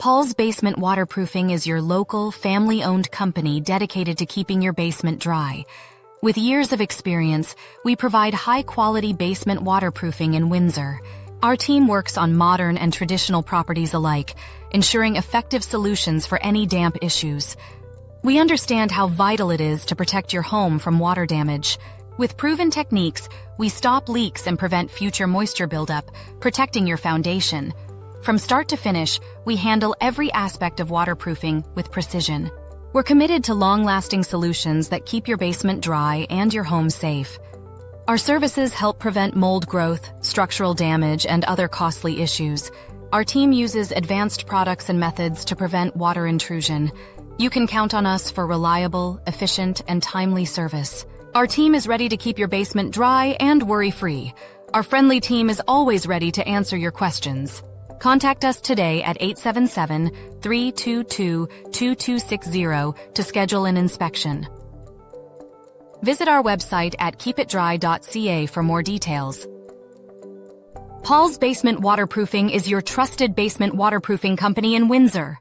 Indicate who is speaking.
Speaker 1: Paul's Basement Waterproofing is your local, family-owned company dedicated to keeping your basement dry. With years of experience, we provide high-quality basement waterproofing in Windsor. Our team works on modern and traditional properties alike, ensuring effective solutions for any damp issues. We understand how vital it is to protect your home from water damage. With proven techniques, we stop leaks and prevent future moisture buildup, protecting your foundation. From start to finish, we handle every aspect of waterproofing with precision. We're committed to long-lasting solutions that keep your basement dry and your home safe. Our services help prevent mold growth, structural damage, and other costly issues. Our team uses advanced products and methods to prevent water intrusion. You can count on us for reliable, efficient, and timely service. Our team is ready to keep your basement dry and worry-free. Our friendly team is always ready to answer your questions. Contact us today at 877-322-2260 to schedule an inspection. Visit our website at keepitdry.ca for more details. Paul's Basement Waterproofing is your trusted basement waterproofing company in Windsor.